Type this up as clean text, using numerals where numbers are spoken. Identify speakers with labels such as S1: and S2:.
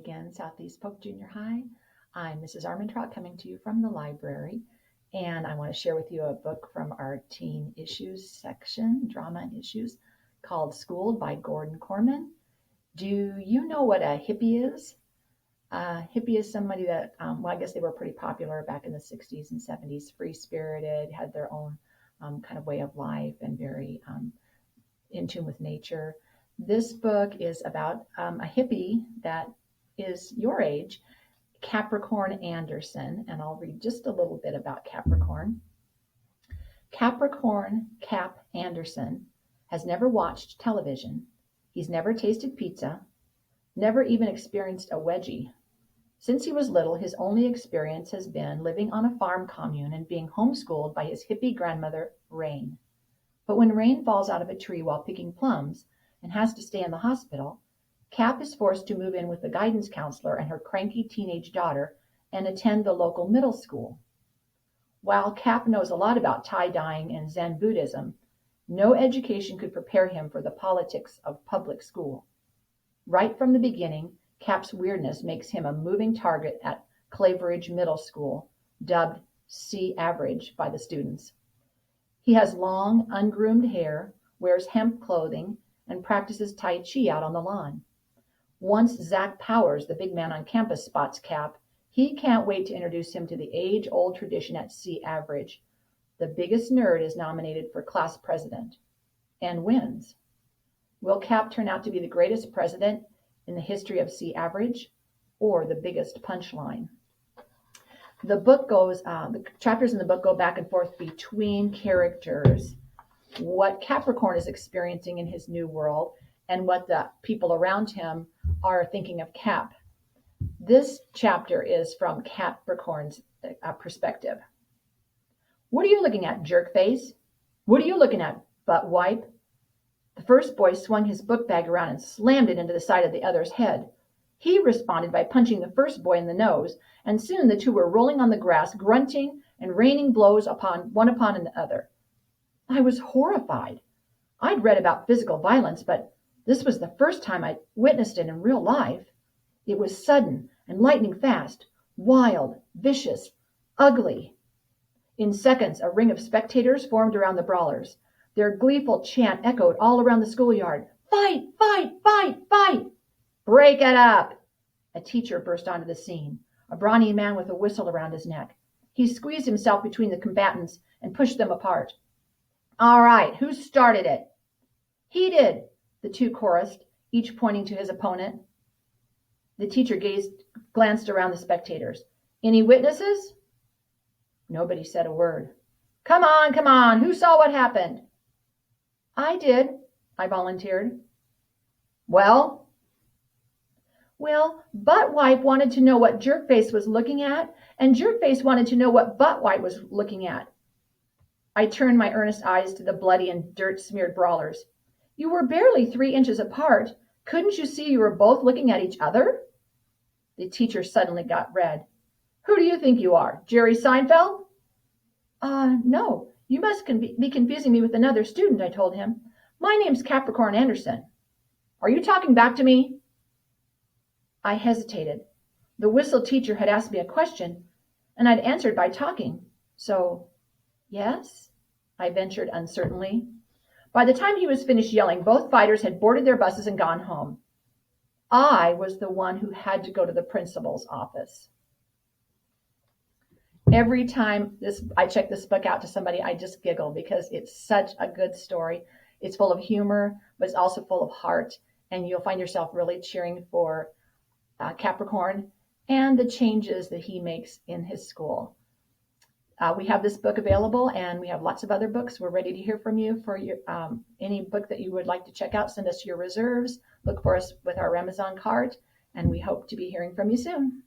S1: again, Southeast Polk Junior High. I'm Mrs. Armentrout coming to you from the library, and I want to share with you a book from our teen issues section, drama and issues, called Schooled by Gordon Korman. Do you know what a hippie is? A hippie is somebody that, I guess they were pretty popular back in the 60s and 70s, free-spirited, had their own kind of way of life and very in tune with nature. This book is about a hippie that is your age, Capricorn Anderson, and I'll read just a little bit about Capricorn. Capricorn Cap Anderson has never watched television. He's never tasted pizza, never even experienced a wedgie. Since he was little, his only experience has been living on a farm commune and being homeschooled by his hippie grandmother, Rain. But when Rain falls out of a tree while picking plums and has to stay in the hospital, Cap is forced to move in with the guidance counselor and her cranky teenage daughter and attend the local middle school. While Cap knows a lot about tie-dyeing and Zen Buddhism, no education could prepare him for the politics of public school. Right from the beginning, Cap's weirdness makes him a moving target at Claveridge Middle School, dubbed C Average by the students. He has long, ungroomed hair, wears hemp clothing, and practices Tai Chi out on the lawn. Once Zach Powers, the big man on campus, spots Cap, he can't wait to introduce him to the age-old tradition at C Average. The biggest nerd is nominated for class president and wins. Will Cap turn out to be the greatest president in the history of C Average or the biggest punchline? The chapters in the book go back and forth between characters, what Capricorn is experiencing in his new world, and what the people around him are thinking of Cap. This chapter is from Capricorn's perspective. What are you looking at, jerk face? What are you looking at, butt wipe? The first boy swung his book bag around and slammed it into the side of the other's head. He responded by punching the first boy in the nose, and soon the two were rolling on the grass, grunting and raining blows upon another. I was horrified. I'd read about physical violence, but this was the first time I'd witnessed it in real life. It was sudden and lightning fast, wild, vicious, ugly. In seconds, a ring of spectators formed around the brawlers. Their gleeful chant echoed all around the schoolyard. Fight, fight, fight, fight! Break it up! A teacher burst onto the scene, a brawny man with a whistle around his neck. He squeezed himself between the combatants and pushed them apart. All right, who started it? He did, the two chorused, each pointing to his opponent. The teacher glanced around the spectators. Any witnesses? Nobody said a word. Come on, who saw what happened? I did, I volunteered. Well, Buttwipe wanted to know what Jerkface was looking at, and Jerkface wanted to know what Buttwipe was looking at. I turned my earnest eyes to the bloody and dirt-smeared brawlers. You were barely 3 inches apart. Couldn't you see you were both looking at each other? The teacher suddenly got red. Who do you think you are, Jerry Seinfeld? No, you must be confusing me with another student, I told him. My name's Capricorn Anderson. Are you talking back to me? I hesitated. The whistle teacher had asked me a question, and I'd answered by talking. So, yes, I ventured uncertainly. By the time he was finished yelling, both fighters had boarded their buses and gone home. I was the one who had to go to the principal's office. Every time I check this book out to somebody, I just giggle because it's such a good story. It's full of humor, but it's also full of heart, and you'll find yourself really cheering for Capricorn and the changes that he makes in his school. We have this book available, and we have lots of other books. We're ready to hear from you for your any book that you would like to check out. Send us your reserves. Look for us with our Amazon cart, and we hope to be hearing from you soon.